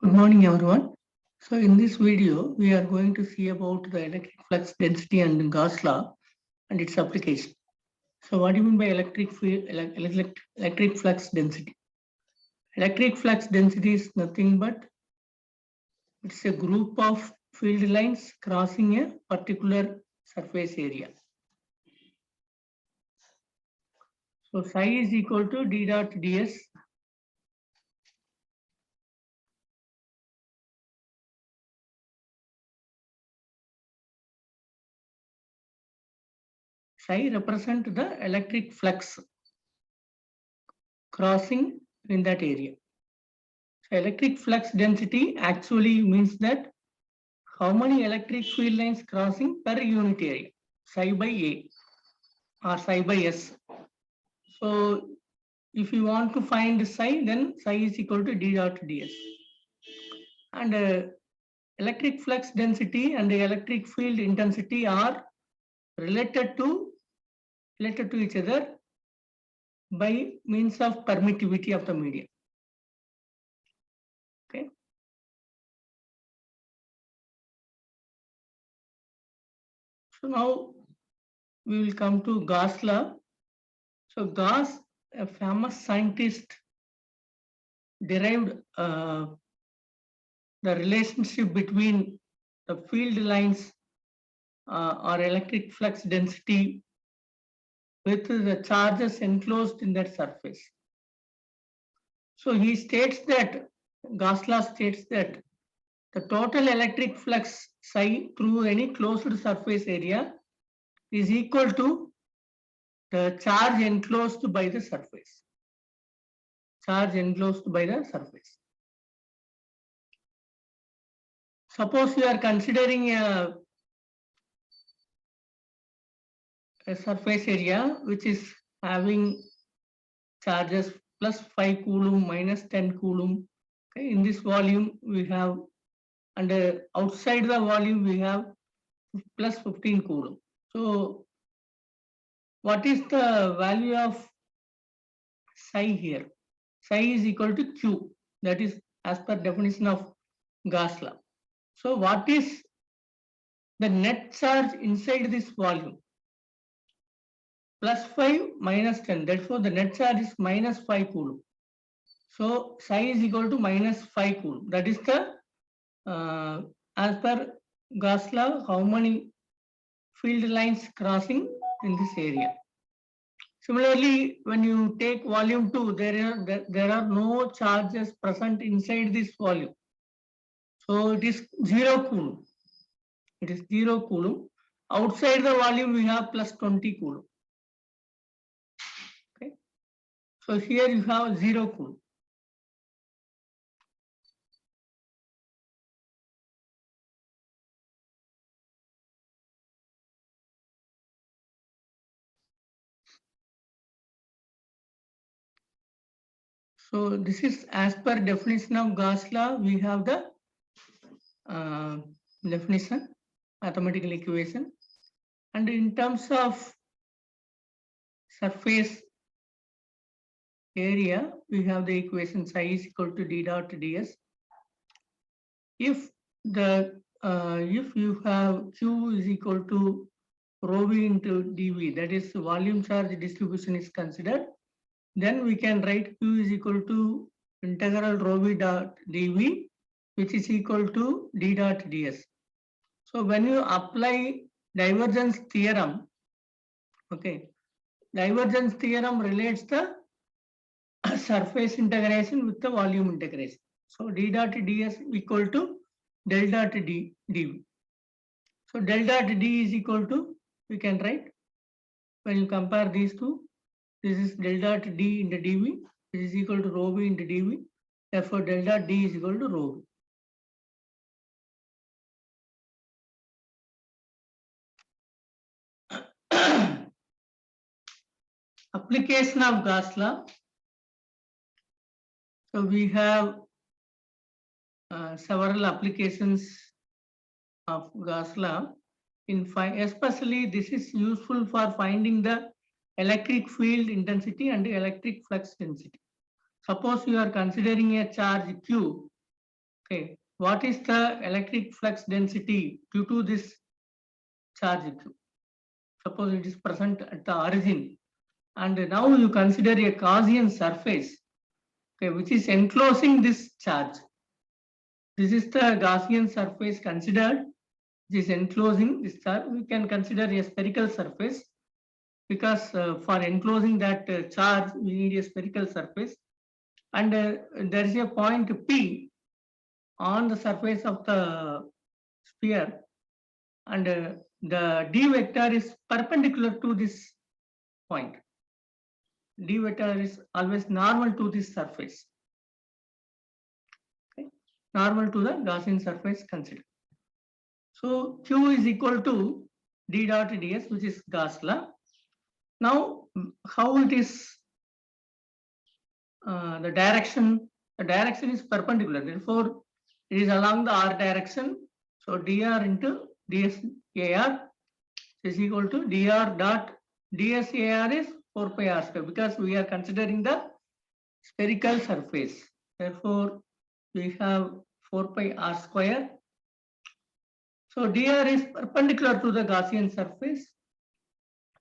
Good morning, everyone. So in this video, we are going to see about the electric flux density and Gauss law and its application. So what do you mean by electric flux density? Electric flux density is nothing but it's a group of field lines crossing a particular surface area. So psi is equal to d dot ds. Psi represent the electric flux crossing in that area. So electric flux density actually means that how many electric field lines crossing per unit area, psi by A or psi by S. So if you want to find psi, then psi is equal to d dot ds. And electric flux density and the electric field intensity are related to each other by means of permittivity of the medium. Okay. So now we will come to Gauss law. So Gauss, a famous scientist, derived the relationship between the field lines or electric flux density with the charges enclosed in that surface. So he states that, Gauss law states that the total electric flux psi through any closed surface area is equal to the charge enclosed by the surface. Charge enclosed by the surface. Suppose you are considering a surface area which is having charges plus 5 coulomb minus 10 coulomb. Okay, in this volume we have, and outside the volume we have plus 15 coulomb. So what is the value of psi here? Psi is equal to Q, that is as per definition of Gauss law. So what is the net charge inside this volume? Plus 5 minus 10, therefore the net charge is minus 5 coulomb. So psi is equal to minus 5 coulomb. That is the as per Gauss law, how many field lines crossing in this area. Similarly, when you take volume 2, there are no charges present inside this volume. So it is 0 coulomb. It is 0 coulomb. Outside the volume, we have plus 20 coulomb. Okay. So here you have 0 coulomb. So this is as per definition of Gauss law. We have the definition, mathematical equation, and in terms of surface area, we have the equation psi is equal to d dot ds. If the if you have Q is equal to rho v into dv, that is volume charge distribution is considered, then we can write Q is equal to integral rho v dot dv, which is equal to d dot ds. So when you apply divergence theorem, okay, divergence theorem relates the surface integration with the volume integration. So d dot ds equal to del dot d dv. So del dot d is equal to, we can write, when you compare these two, this is del dot d into dv, which is equal to rho v into dv. Therefore, del dot d is equal to rho v. Application of Gauss law. So we have several applications of Gauss law. Especially this is useful for finding the electric field intensity and electric flux density. Suppose you are considering a charge Q Okay, what is the electric flux density due to this charge Q? Suppose it is present at the origin, and now you consider a Gaussian surface, okay, which is enclosing this charge. This is the Gaussian surface considered. This enclosing this charge. We can consider a spherical surface because for enclosing that charge, we need a spherical surface, and there is a point P on the surface of the sphere, and the d vector is perpendicular to this point. D vector is always normal to this surface. Okay. Normal to the Gaussian surface considered. So Q is equal to d dot ds, which is Gauss law. Now, how it is the direction? The direction is perpendicular. Therefore, it is along the r direction. So dr into ds ar is equal to dr dot ds ar is 4 pi r square, because we are considering the spherical surface. Therefore, we have 4 pi r square. So dr is perpendicular to the Gaussian surface.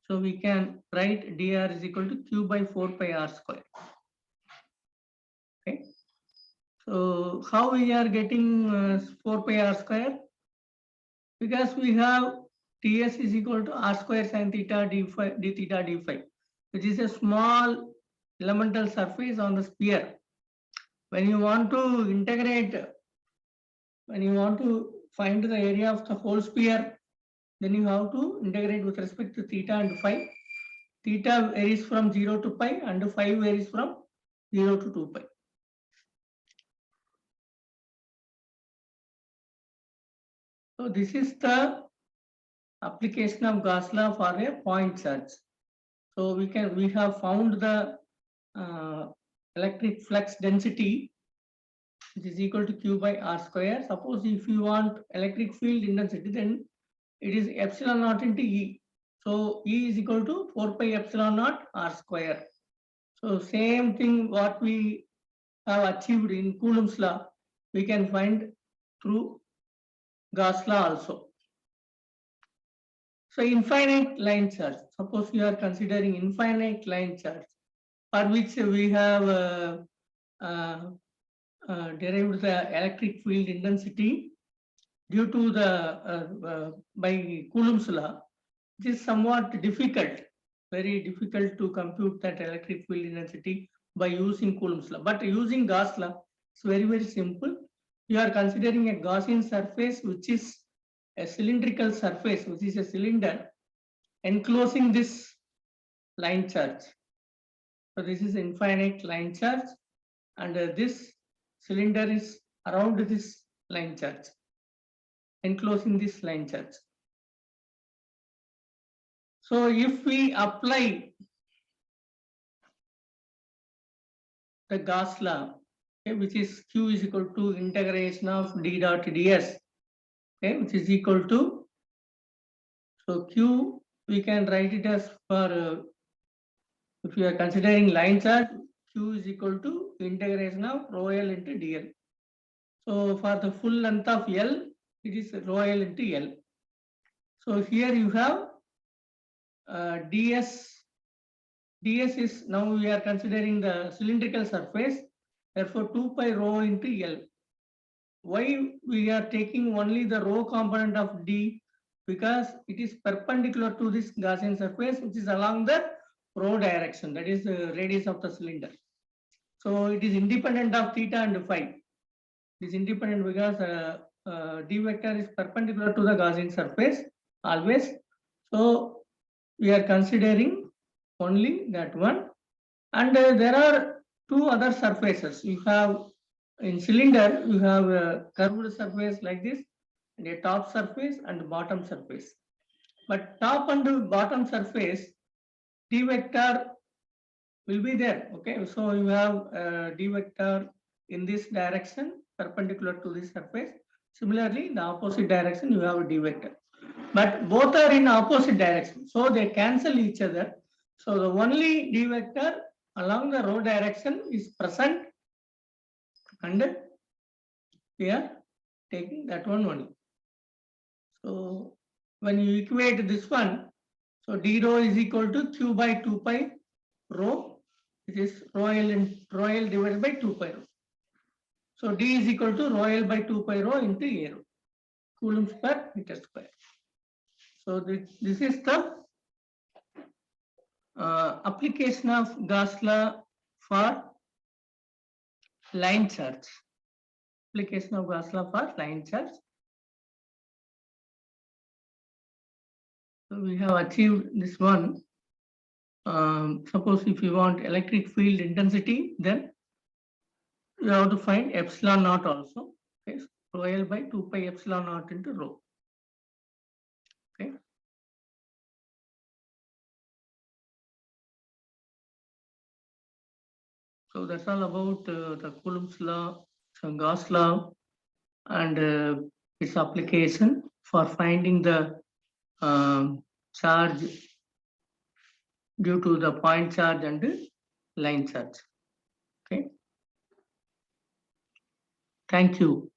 So we can write dr is equal to q by 4 pi r square. Okay. So how we are getting 4 pi r square? Because we have ts is equal to r square sin theta d theta d phi, which is a small elemental surface on the sphere. When you want to integrate, when you want to find the area of the whole sphere, then you have to integrate with respect to theta and phi. Theta varies from 0 to pi and phi varies from 0 to 2 pi. So this is the application of Gauss law for a point charge. So we have found the electric flux density, which is equal to q by r square. Suppose if you want electric field intensity, then it is epsilon naught into E. So E is equal to 4 pi epsilon naught r square. So same thing what we have achieved in Coulomb's law, we can find through Gauss law also. So infinite line charge. Suppose you are considering infinite line charge, for which we have derived the electric field intensity due to the by Coulomb's law. It is somewhat difficult, very difficult to compute that electric field intensity by using Coulomb's law. But using Gauss law, it's very simple. You are considering a Gaussian surface, which is a cylindrical surface, which is a cylinder enclosing this line charge. So this is infinite line charge, and this cylinder is around this line charge, enclosing this line charge. So if we apply the Gauss law, okay, which is Q is equal to integration of d dot ds, okay, which is equal to, so Q we can write it as for if you are considering line charge, Q is equal to integration of rho L into dl. So for the full length of L, it is rho L into L. So here you have ds. ds is, now we are considering the cylindrical surface, therefore 2 pi rho into L. Why we are taking only the rho component of d? Because it is perpendicular to this Gaussian surface, which is along the rho direction, that is the radius of the cylinder. So it is independent of theta and phi. It is independent because d vector is perpendicular to the Gaussian surface always. So we are considering only that one, and there are two other surfaces. You have in cylinder, you have a curved surface like this, and a top surface and bottom surface. But top and bottom surface, d vector will be there. Okay, so you have d vector in this direction perpendicular to this surface. Similarly, in the opposite direction, you have a d vector. But both are in opposite direction, so they cancel each other. So the only d vector along the rho direction is present, and we are taking that one only. So when you equate this one, so d rho is equal to q by 2 pi rho, which is rho L divided by 2 pi rho. So d is equal to rho L by 2 pi rho into A rho, coulombs per meter square. So this is the application of Gauss law for line charge. Application of Gauss law for line charge. So we have achieved this one. Suppose if you want electric field intensity, then you have to find epsilon naught also. Okay, rho L by 2 pi epsilon naught into rho. Okay. So that's all about the Coulomb's law, Gauss law, and its application for finding the charge due to the point charge and line charge. Okay. Thank you.